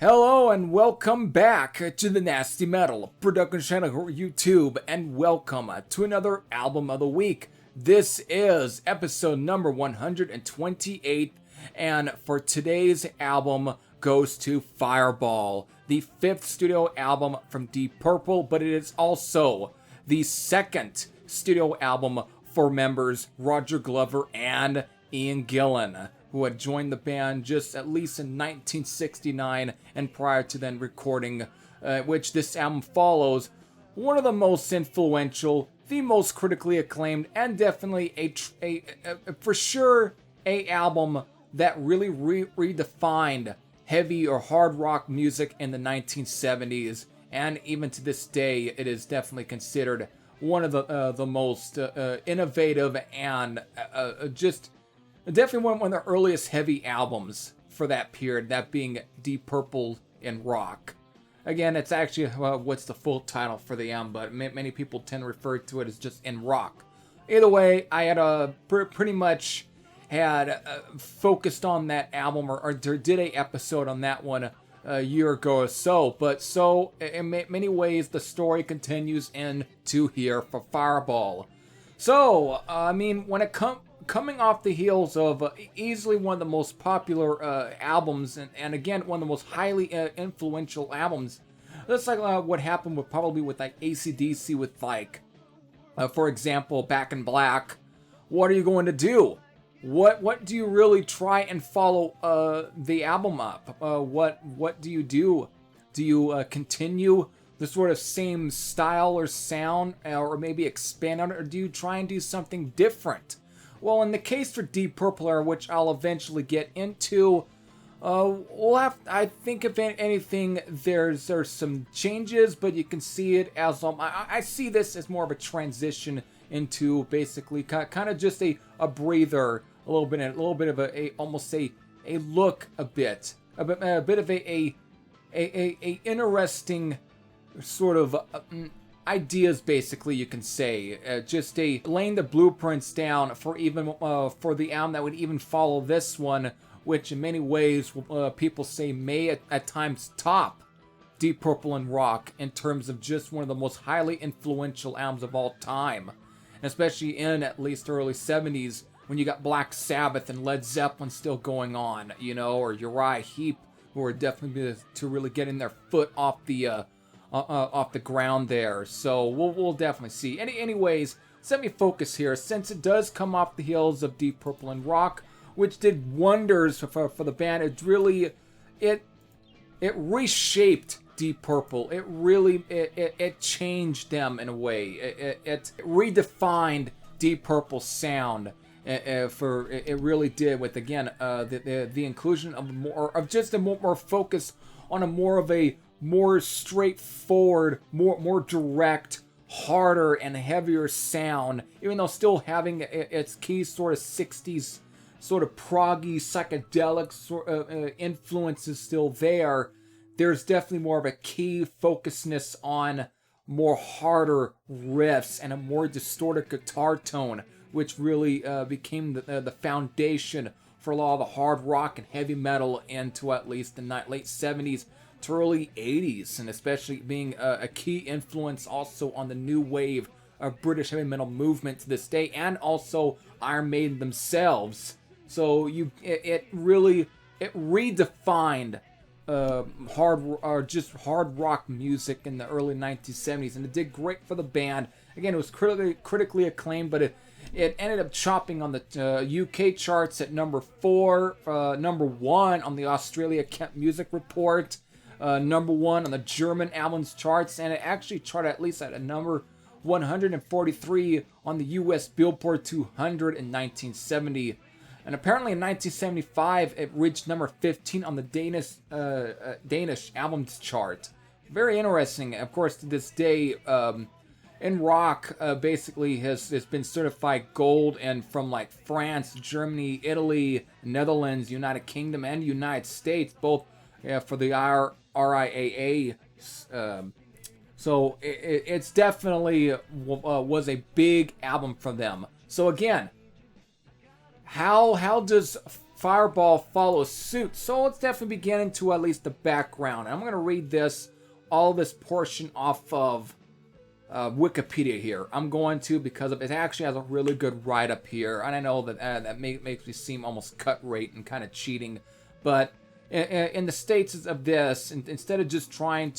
Hello and welcome back to the Nasty Metal Production channel on YouTube, and welcome to another album of the week. This is episode number 128, and for today's album goes to Fireball, the fifth studio album from Deep Purple, but it is also the second studio album for members Rodger Glover and Ian Gillan, who had joined the band just at least in 1969 and prior to then recording, which this album follows. One of the most influential, the most critically acclaimed, and definitely for sure a album that really redefined heavy or hard rock music in the 1970s, and even to this day it is definitely considered one of the most innovative and just definitely one of the earliest heavy albums for that period, that being Deep Purple in rock. Again, it's actually what's the full title for the album, but many people tend to refer to it as just in rock. Either way, I had pretty much had focused on that album or did a episode on that one a year ago or so. But so in many ways, the story continues into here for Fireball. So I mean, when it coming off the heels of easily one of the most popular albums, and again, one of the most highly influential albums. That's like what happened with like AC/DC with like, for example, Back in Black. What are you going to do? What do you really try and follow the album up? What do you do? Do you continue the sort of same style or sound, or maybe expand on it, or do you try and do something different? Well, in the case for Deep Purple Era, which I'll eventually get into, I think if anything, there's some changes, but you can see it as, I see this as more of a transition into basically kind of just a breather, a little bit of a almost a look, a bit of a interesting sort of ideas, basically, you can say. Just laying the blueprints down for even for the album that would even follow this one, which in many ways people say may at times top Deep Purple and rock in terms of just one of the most highly influential albums of all time, and especially in at least early 70s when you got Black Sabbath and Led Zeppelin still going on, you know, or Uriah Heep, who are definitely to really getting their foot off the ground there. So we'll definitely see. Anyways, let me focus here, since it does come off the heels of Deep Purple and rock, which did wonders for the band. It really it reshaped Deep Purple. It really it changed them in a way. It redefined Deep Purple's sound. It really did, with again the inclusion of more focus on a more straightforward, more direct, harder and heavier sound, even though still having its key sort of 60s sort of proggy psychedelic sort of influences still there. There's definitely more of a key focusedness on more harder riffs and a more distorted guitar tone, which really became the foundation for a lot of the hard rock and heavy metal into at least the late 70s to early 80s, and especially being a key influence also on the new wave of British heavy metal movement to this day, and also Iron Maiden themselves. So it redefined hard rock music in the early 1970s, and it did great for the band. Again, it was critically acclaimed, but it ended up chopping on the UK charts at number 4, number 1 on the Australia Kent Music Report, number 1 on the German albums charts, and it actually charted at least at a number 143 on the US Billboard 200 in 1970. And apparently in 1975, it reached number 15 on the Danish albums chart. Very interesting. Of course, to this day, in rock, basically has been certified gold, and from like France, Germany, Italy, Netherlands, United Kingdom, and United States, both for the RIAA. So it's definitely was a big album for them. So again, how does Fireball follows suit. So let's definitely begin into at least the background. I'm going to read all this portion off of Wikipedia here. I'm going to because it actually has a really good write-up here. And I know that that makes me seem almost cut rate and kind of cheating. But in the states of this, instead of just trying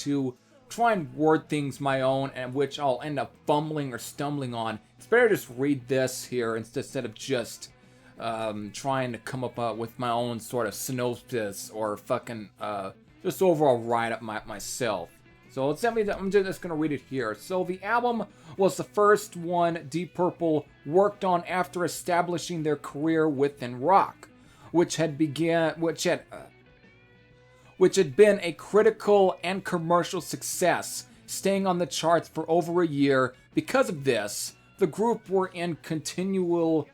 and word things my own, and which I'll end up fumbling or stumbling on, it's better to just read this here instead of just trying to come up with my own sort of synopsis or fucking just overall write-up myself. So I'm just going to read it here. So the album was the first one Deep Purple worked on after establishing their career within rock, which had been a critical and commercial success, staying on the charts for over a year. Because of this, the group were in continual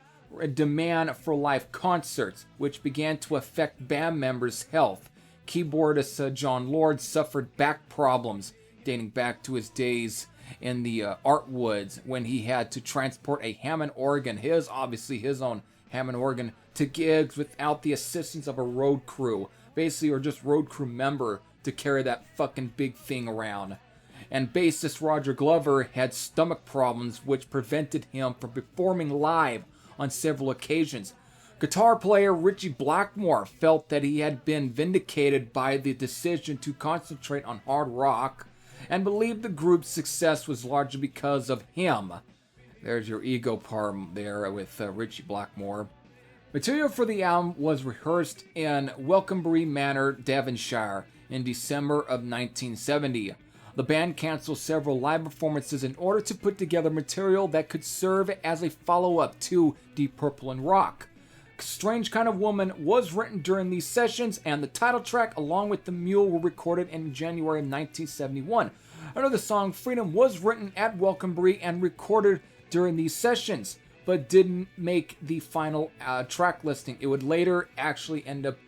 demand for live concerts, which began to affect band members' health. Keyboardist John Lord suffered back problems, dating back to his days in the Artwoods, when he had to transport a Hammond organ, his own Hammond organ, to gigs without the assistance of a road crew, basically, or just road crew member to carry that fucking big thing around. And bassist Rodger Glover had stomach problems, which prevented him from performing live on several occasions. Guitar player Ritchie Blackmore felt that he had been vindicated by the decision to concentrate on hard rock, and believed the group's success was largely because of him. There's your ego part there with Ritchie Blackmore. Material for the album was rehearsed in Welcombury Manor, Devonshire, in December of 1970. The band canceled several live performances in order to put together material that could serve as a follow-up to Deep Purple and Rock. Strange Kind of Woman was written during these sessions, and the title track along with The Mule were recorded in January of 1971. Another song, Freedom, was written at Welcombury and recorded during these sessions, but didn't make the final track listing. It would later actually end up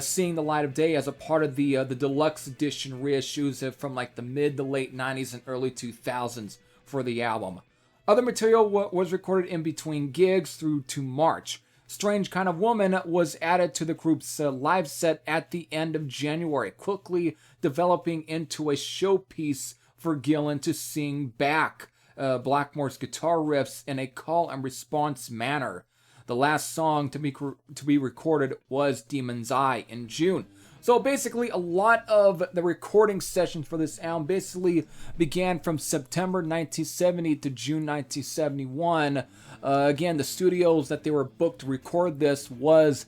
seeing the light of day as a part of the deluxe edition reissues from like the mid to late 90s and early 2000s for the album. Other material was recorded in between gigs through to March. Strange Kind of Woman was added to the group's live set at the end of January, quickly developing into a showpiece for Gillan to sing back Blackmore's guitar riffs in a call and response manner. The last song to be recorded was Demon's Eye in June. So basically, a lot of the recording sessions for this album basically began from September 1970 to June 1971. Again, the studios that they were booked to record this was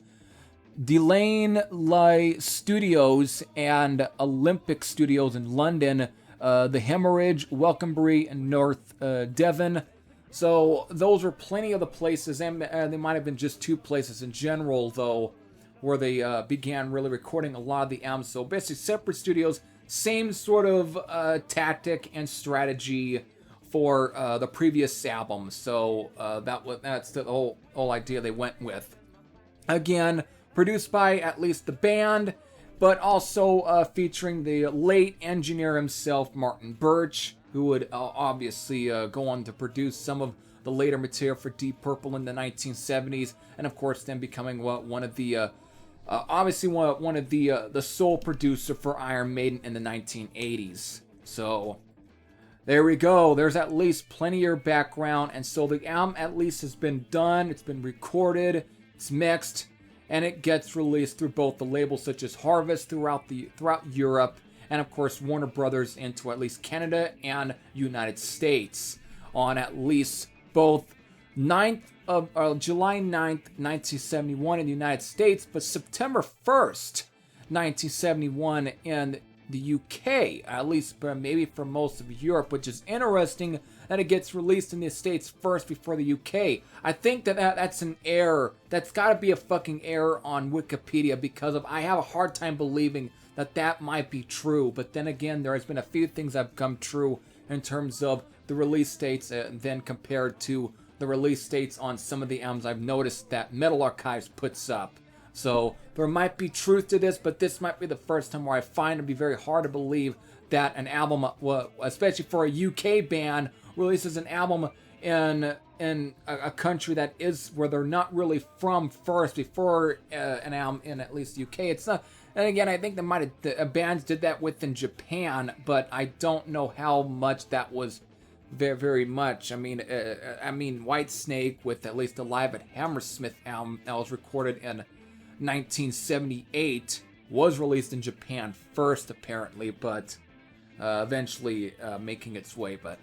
Delane Lay Studios and Olympic Studios in London, the Hemorrhage, Welcombury, and North Devon. So those were plenty of the places, and they might have been just two places in general, though, where they began really recording a lot of the albums. So basically separate studios, same sort of tactic and strategy for the previous album. So that's the whole idea they went with. Again, produced by at least the band, but also featuring the late engineer himself, Martin Birch, who would obviously go on to produce some of the later material for Deep Purple in the 1970s, and of course then becoming one of the sole producer for Iron Maiden in the 1980s. So there we go. There's at least plenty of background, and so the album at least has been done. It's been recorded, it's mixed, and it gets released through both the labels such as Harvest throughout Europe, and of course Warner Brothers into at least Canada and United States on at least both July 9th, 1971 in the United States, but September 1st, 1971 in the UK, at least maybe for most of Europe, which is interesting that it gets released in the States first before the UK. I think that's an error. That's got to be a fucking error on Wikipedia, because I have a hard time believing that might be true. But then again, there has been a few things that have come true in terms of the release dates then compared to the release dates on some of the albums I've noticed that Metal Archives puts up. So there might be truth to this, but this might be the first time where I find it to be very hard to believe that an album, especially for a UK band, releases an album in a country that is where they're not really from first before an album in at least the UK. It's not. And again, I think the bands did that within Japan, but I don't know how much that was very, very much. I mean, Whitesnake with at least the Live at Hammersmith album that was recorded in 1978 was released in Japan first, apparently, but eventually making its way. But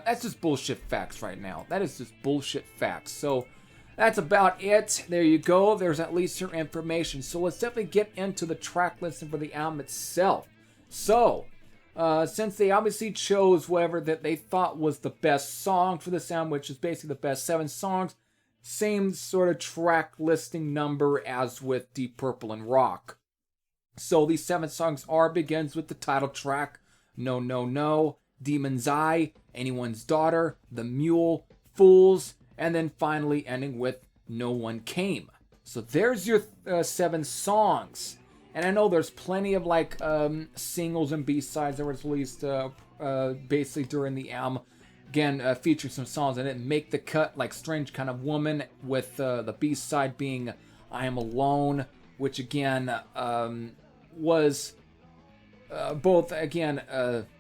that's just bullshit facts right now. That is just bullshit facts. So that's about it. There you go. There's at least your information. So let's definitely get into the track listing for the album itself. So, since they obviously chose whatever that they thought was the best song for this album, which is basically the best 7 songs, same sort of track listing number as with Deep Purple and Rock. So these 7 songs begins with the title track, No No No, Demon's Eye, Anyone's Daughter, The Mule, Fools, and then finally ending with No One Came. So there's your 7 songs. And I know there's plenty of like singles and B-sides that were released basically during the album. Again, featuring some songs that didn't make the cut, like Strange Kind of Woman, with the B-side being I Am Alone, which again was both, again,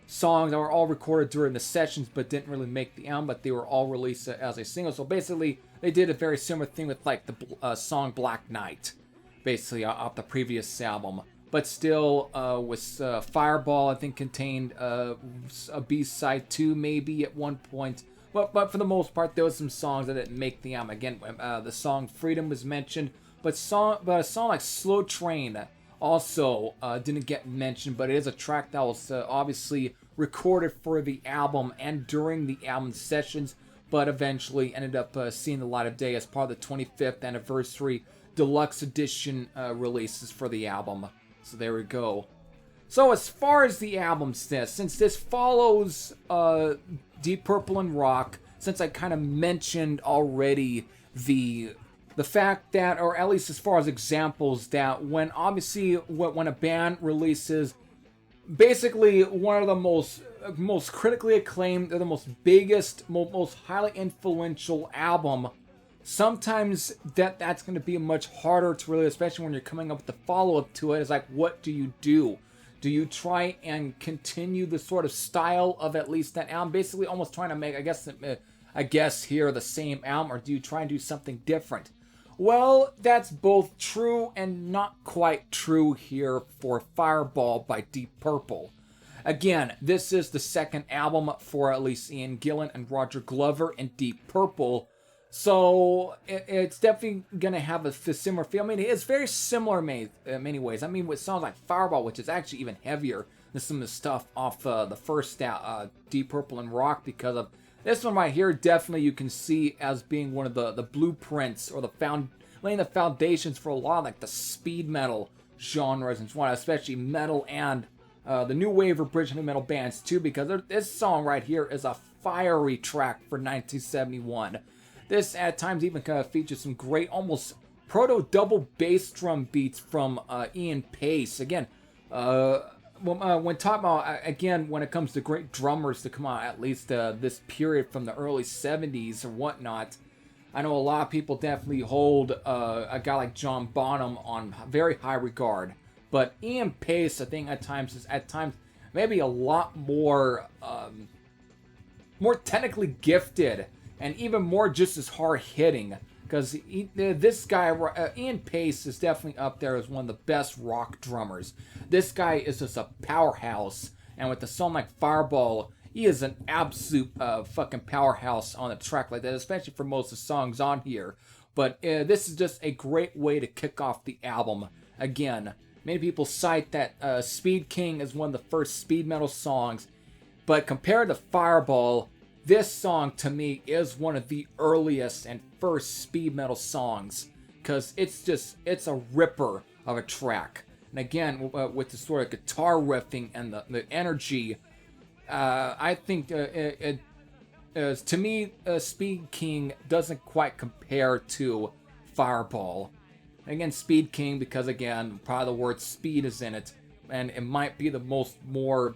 songs that were all recorded during the sessions but didn't really make the album, but they were all released as a single. So basically, they did a very similar thing with like the song Black Knight, basically off the previous album. But still, with Fireball, I think contained a B-side too, maybe at one point. But for the most part, there was some songs that didn't make the album. Again, the song Freedom was mentioned, but a song like Slow Train also didn't get mentioned, but it is a track that was obviously recorded for the album and during the album sessions, but eventually ended up seeing the light of day as part of the 25th anniversary deluxe edition releases for the album. So there we go. So as far as the album says, since this follows Deep Purple and Rock, since I kind of mentioned already the fact that, or at least as far as examples, that when a band releases basically one of the most critically acclaimed, or the most biggest, most highly influential album, sometimes that's going to be much harder to really, especially when you're coming up with the follow-up to it. It's like, what do you do? Do you try and continue the sort of style of at least that album, basically almost trying to make, I guess here, the same album, or do you try and do something different? Well, that's both true and not quite true here for Fireball by Deep Purple. Again, this is the second album for at least Ian Gillan and Rodger Glover in Deep Purple, so it's definitely going to have a similar feel. I mean, it's very similar in many ways. I mean, with songs like Fireball, which is actually even heavier than some of the stuff off the first Deep Purple and Rock, because of this one right here, definitely you can see as being one of the blueprints, or laying the foundations for a lot of like the speed metal genres, and especially metal and the new wave or bridge heavy metal bands too, because this song right here is a fiery track for 1971. This at times even kind of features some great, almost proto-double bass drum beats from Ian Pace. Again, when talking about, again, when it comes to great drummers to come out, at least this period from the early 70s or whatnot, I know a lot of people definitely hold a guy like John Bonham on very high regard. But Ian Pace, I think at times is maybe a lot more technically gifted, and even more just as hard hitting, because this guy Ian Pace is definitely up there as one of the best rock drummers. This guy is just a powerhouse, and with the song like Fireball, he is an absolute fucking powerhouse on a track like that, especially for most of the songs on here. But this is just a great way to kick off the album. Again, many people cite that Speed King is one of the first speed metal songs, but compared to Fireball, this song to me is one of the earliest and first speed metal songs, because it's a ripper of a track. And again, with the sort of guitar riffing and the energy, I think to me, Speed King doesn't quite compare to Fireball. Again, Speed King, because again, probably the word speed is in it, and it might be the more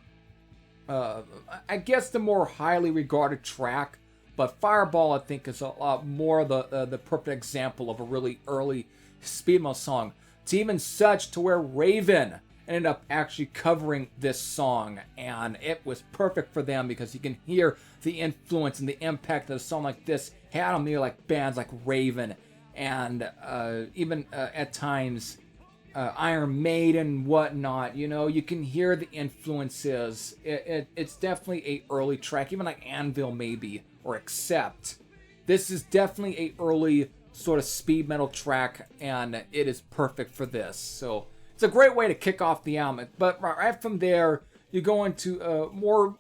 highly regarded track But Fireball, I think, is a lot more the perfect example of a really early speed metal song. To even such to where Raven ended up actually covering this song, and it was perfect for them because you can hear the influence and the impact that a song like this had on me, like bands like Raven and even at times Iron Maiden, whatnot. You know, you can hear the influences. It's definitely a early track, even like Anvil maybe, or Accept. This is definitely a early sort of speed metal track, and it is perfect for this. So it's a great way to kick off the album. But right from there, you go into more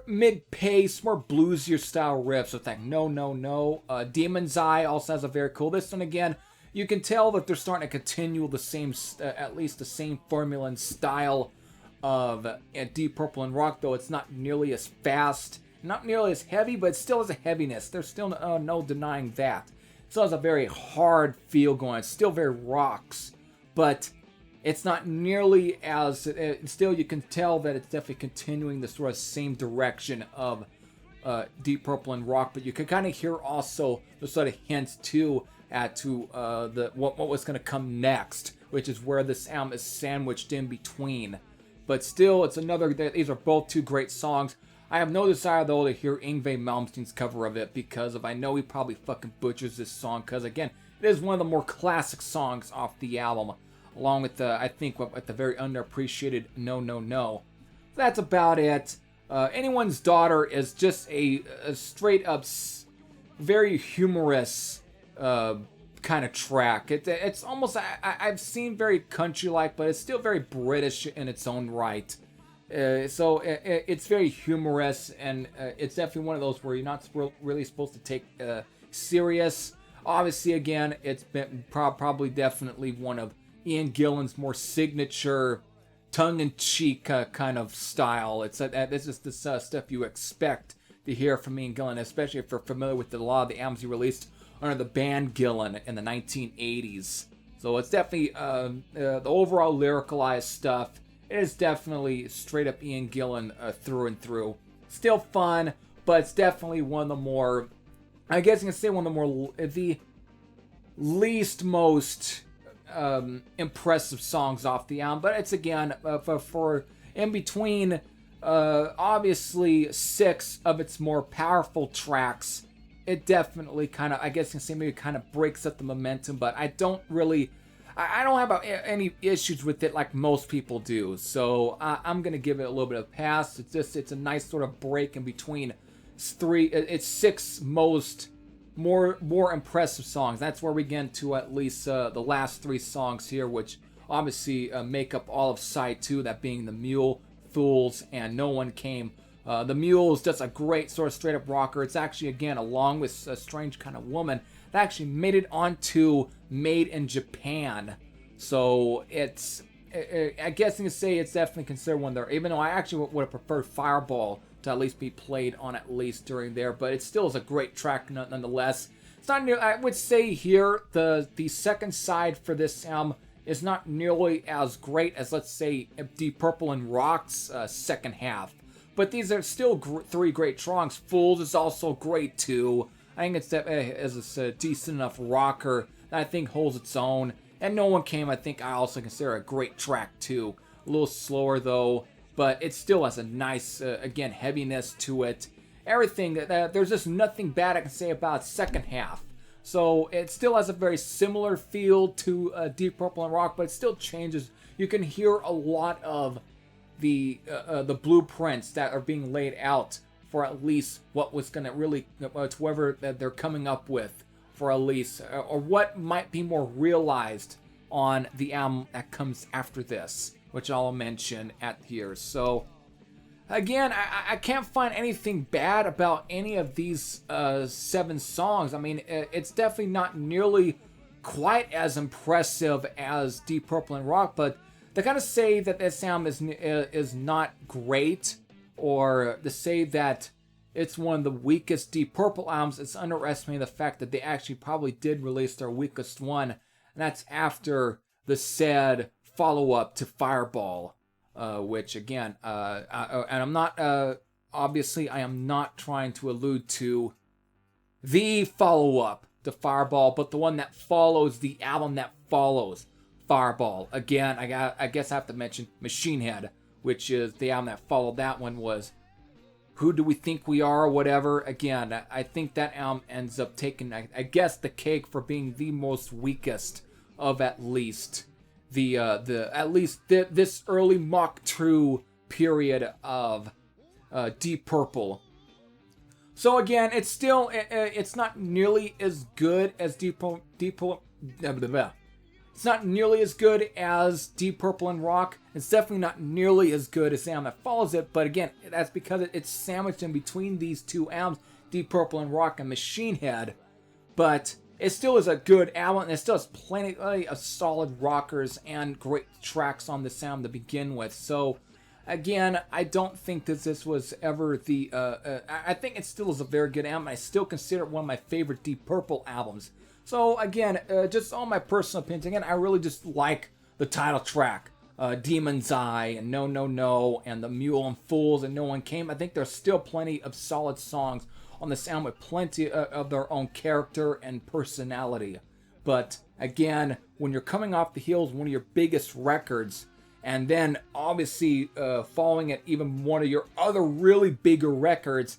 mid-pace, more bluesier style riffs with like No No No. Demon's Eye also has a very cool. This one again, you can tell that they're starting to continue the same, at least the same formula and style of Deep Purple and rock, though it's not nearly as fast, not nearly as heavy, but it still has a heaviness. There's still no denying that. It still has a very hard feel going. It's still very rocks, but it's not nearly as. Still, you can tell that it's definitely continuing the sort of same direction of Deep Purple and rock, but you can kind of hear also the sort of hints too to what was going to come next, which is where this album is sandwiched in between. But still, it's another. These are both two great songs. I have no desire though to hear Yngwie Malmsteen's cover of it because I know he probably fucking butchers this song, because again, it is one of the more classic songs off the album, along with I think with the very underappreciated No No No. That's about it. Anyone's Daughter is just a straight up very humorous kind of track. It's almost I've seen very country like, but it's still very British in its own right. So it's very humorous, and it's definitely one of those where you're not really supposed to take serious. Obviously, again, it's been probably definitely one of Ian Gillan's more signature tongue-in-cheek kind of style. It's this is the stuff you expect to hear from Ian Gillan, especially if you're familiar with a lot of the albums he released under the band Gillan in the 1980s. So it's definitely the overall lyricalized stuff. It is definitely straight up Ian Gillan through and through. Still fun, but it's definitely one of the more, I guess you can say one of the least most impressive songs off the album. But it's again for in between obviously 6 of its more powerful tracks. It definitely kind of, I guess you can say maybe kind of breaks up the momentum, but I don't have any issues with it like most people do. So I'm going to give it a little bit of a pass. It's a nice sort of break in between its 6 most more impressive songs. That's where we get into at least the last 3 songs here, which obviously make up all of side 2, that being The Mule, Fools, and No One Came. The Mule is just a great sort of straight up rocker. It's actually, again, along with A Strange Kind of Woman, that actually made it onto Made in Japan. So it's, I guess you can say it's definitely considered one there, even though I actually would have preferred Fireball to at least be played on at least during there, but it still is a great track nonetheless. It's not near, I would say here, the second side for this album is not nearly as great as, let's say, Deep Purple and Rock's second half. But these are still 3 great songs. Fools is also great too. I think it's a decent enough rocker that I think holds its own. And No One Came, I think I also consider a great track too. A little slower though, but it still has a nice, again, heaviness to it. Everything, there's just nothing bad I can say about its second half. So it still has a very similar feel to Deep Purple and Rock, but it still changes. You can hear a lot of the blueprints that are being laid out for at least what was going to really, whoever that they're coming up with for at least, or what might be more realized on the album that comes after this, which I'll mention at here. So again, I can't find anything bad about any of these 7 songs. I mean, it's definitely not nearly quite as impressive as Deep Purple and Rock, but to kind of say that this album is not great, or to say that it's one of the weakest Deep Purple albums, it's underestimating the fact that they actually probably did release their weakest one, and that's after the said follow-up to Fireball, which again, and I'm not obviously I am not trying to allude to the follow-up to Fireball, but the one that follows the album that follows Fireball. Again, I guess I have to mention Machine Head, which is the album that followed that one, was Who Do We Think We Are, or whatever. Again, I think that album ends up taking, I guess, the cake for being the most weakest of at least this early Mach 2 period of Deep Purple. So again, it's still, it's not nearly as good as it's not nearly as good as Deep Purple and Rock. It's definitely not nearly as good as the album that follows it. But again, that's because it's sandwiched in between these two albums, Deep Purple and Rock and Machine Head. But it still is a good album, and it still has plenty of solid rockers and great tracks on this album to begin with. So again, I don't think that this was ever the... I think it still is a very good album. I still consider it one of my favorite Deep Purple albums. So again, just all my personal opinions. Again, I really just like the title track, Demon's Eye, and No No No, and The Mule and Fools, and No One Came. I think there's still plenty of solid songs on this album with plenty of their own character and personality. But again, when you're coming off the heels of one of your biggest records, and then obviously following it even one of your other really bigger records,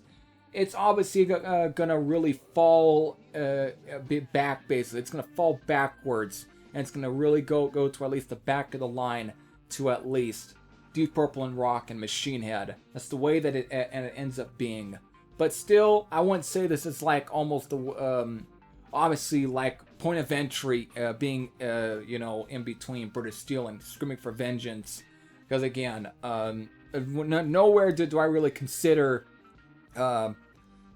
it's obviously gonna really fall back, basically. It's gonna fall backwards, and it's gonna really go to at least the back of the line to at least Deep Purple and Rock and Machine Head. That's the way that it ends up being. But still, I wouldn't say this is like almost the obviously like Point of Entry being in between British Steel and Screaming for Vengeance, because again, nowhere do I really consider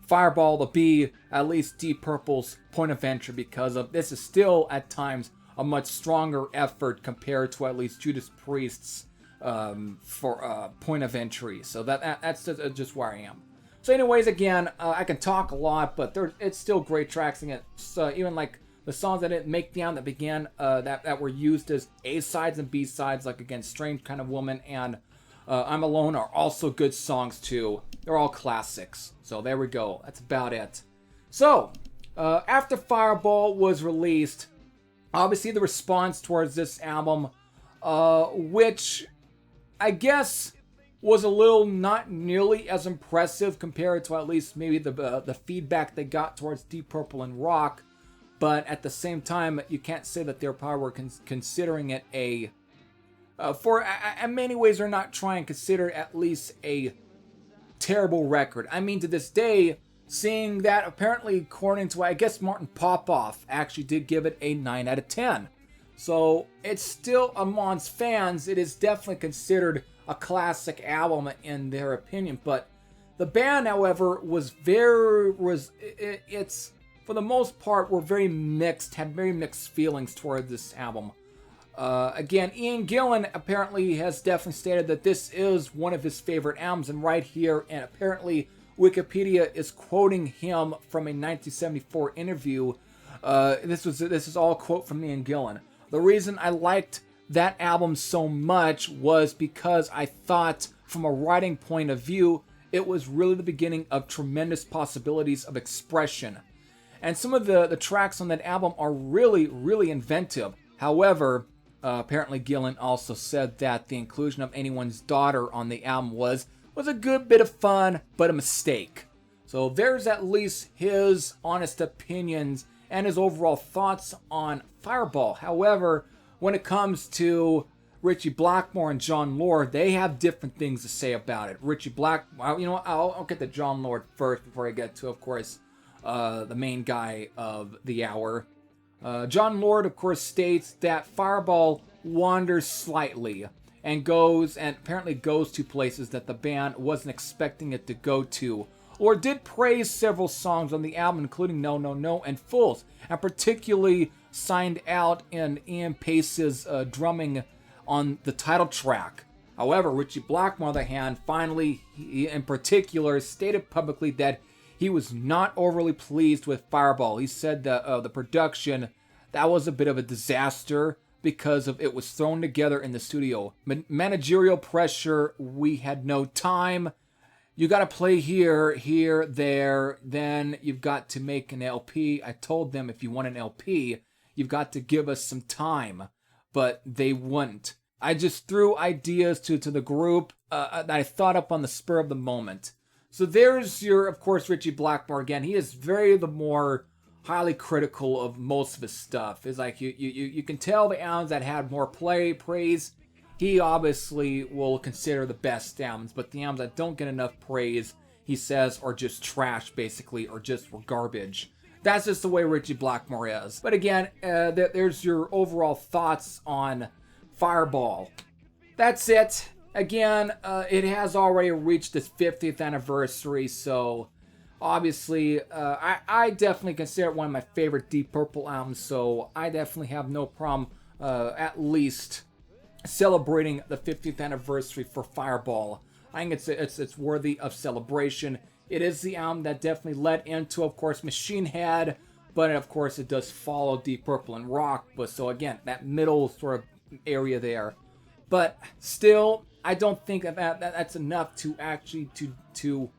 Fireball to be at least Deep Purple's point of entry, because of this is still at times a much stronger effort compared to at least Judas Priest's for point of entry. So that's just where I am. So anyways, again, I can talk a lot, but it's still great tracks. And even like the songs that didn't make the album that began that were used as A-sides and B-sides, like again, Strange Kind of Woman and I'm Alone, are also good songs too. They're all classics. So there we go. That's about it. So after Fireball was released, obviously the response towards this album, which I guess was a little not nearly as impressive compared to at least maybe the feedback they got towards Deep Purple and Rock, but at the same time, you can't say that they probably were considering it in many ways, they're not trying to consider at least a terrible record. I mean, to this day, seeing that apparently, according to, I guess, Martin Popoff actually did give it a 9 out of 10. So it's still, amongst fans, it is definitely considered a classic album in their opinion. But the band, however, it's for the most part were very mixed, had very mixed feelings toward this album. Again, Ian Gillan apparently has definitely stated that this is one of his favorite albums, and right here, and apparently Wikipedia is quoting him from a 1974 interview. This is all a quote from Ian Gillan. The reason I liked that album so much was because I thought, from a writing point of view, it was really the beginning of tremendous possibilities of expression. And some of the tracks on that album are really, really inventive. However, apparently Gillan also said that the inclusion of Anyone's Daughter on the album was a good bit of fun, but a mistake. So there's at least his honest opinions and his overall thoughts on Fireball. However, when it comes to Ritchie Blackmore and John Lord, they have different things to say about it. Ritchie Blackmore, you know what, I'll get to John Lord first before I get to, of course, the main guy of the hour. John Lord, of course, states that Fireball wanders slightly and apparently goes to places that the band wasn't expecting it to go to, or did praise several songs on the album, including No No No and Fools, and particularly signed out in Ian Pace's drumming on the title track. However, Ritchie Blackmore, on the other hand, finally, he in particular, stated publicly that he was not overly pleased with Fireball. He said that the production, that was a bit of a disaster because it was thrown together in the studio. Managerial pressure, we had no time, you got to play here, there. Then you've got to make an LP. I told them if you want an LP, you've got to give us some time, but they wouldn't. I just threw ideas to the group that I thought up on the spur of the moment. So there's your, of course, Ritchie Blackmore again. He is the more highly critical of most of his stuff. It's like you can tell the albums that had more praise, he obviously will consider the best albums, but the albums that don't get enough praise, he says, are just trash, basically, or just were garbage. That's just the way Ritchie Blackmore is. But again, there's your overall thoughts on Fireball. That's it. Again, it has already reached its 50th anniversary, so obviously, I definitely consider it one of my favorite Deep Purple albums, so I definitely have no problem, at least celebrating the 50th anniversary for Fireball. I think it's worthy of celebration. It is the album that definitely led into, of course, Machine Head, but of course it does follow Deep Purple and Rock. But so again, that middle sort of area there. But still, I don't think that's enough to actually to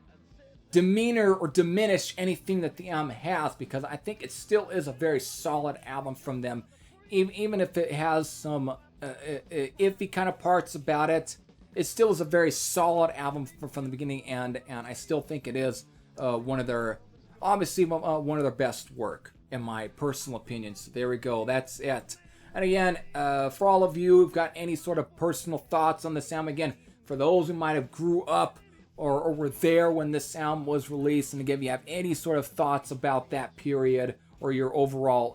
demeanor or diminish anything that the album has, because I think it still is a very solid album from them, even if it has some iffy kind of parts about it. It still is a very solid album from the beginning, and I still think it is one of their best work, in my personal opinion. So there we go, that's it. And again, for all of you who've got any sort of personal thoughts on this album, again, for those who might have grew up or were there when this album was released, and again, if you have any sort of thoughts about that period, or your overall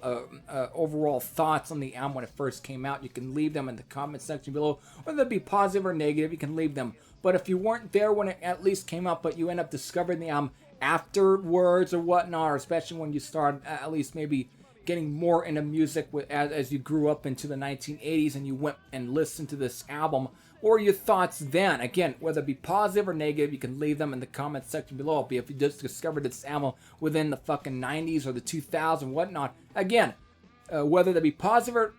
thoughts on the album when it first came out, you can leave them in the comment section below. Whether it be positive or negative, you can leave them. But if you weren't there when it at least came out, but you end up discovering the album afterwards or whatnot, or especially when you start at least maybe getting more into music as you grew up into the 1980s and you went and listened to this album, or your thoughts then, again, whether it be positive or negative, you can leave them in the comment section below. If you just discovered this album within the fucking 90s or the 2000s, whatnot, again, whether that be positive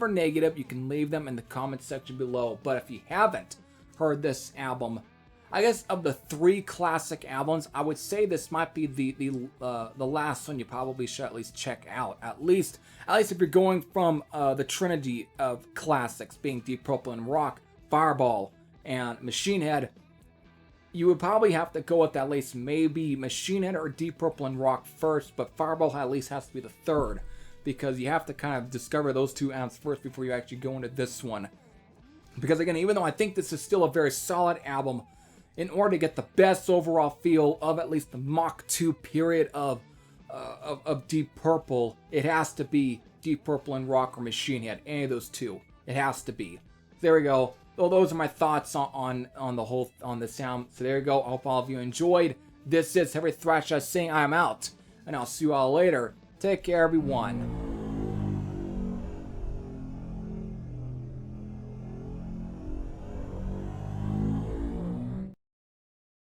or negative, you can leave them in the comment section below. But if you haven't heard this album, I guess of the three classic albums, I would say this might be the last one you probably should at least check out. At least if you're going from the trinity of classics, being Deep Purple and Rock, Fireball, and Machine Head, you would probably have to go with at least maybe Machine Head or Deep Purple and Rock first, but Fireball at least has to be the third, because you have to kind of discover those two albums first before you actually go into this one. Because again, even though I think this is still a very solid album, in order to get the best overall feel of at least the Mach 2 period of Deep Purple, it has to be Deep Purple and Rock or Machine Head. Any of those two. It has to be. There we go. Well, those are my thoughts on the sound. So there you go. I hope all of you enjoyed. This is Heavy Thrash saying I'm out. And I'll see you all later. Take care, everyone.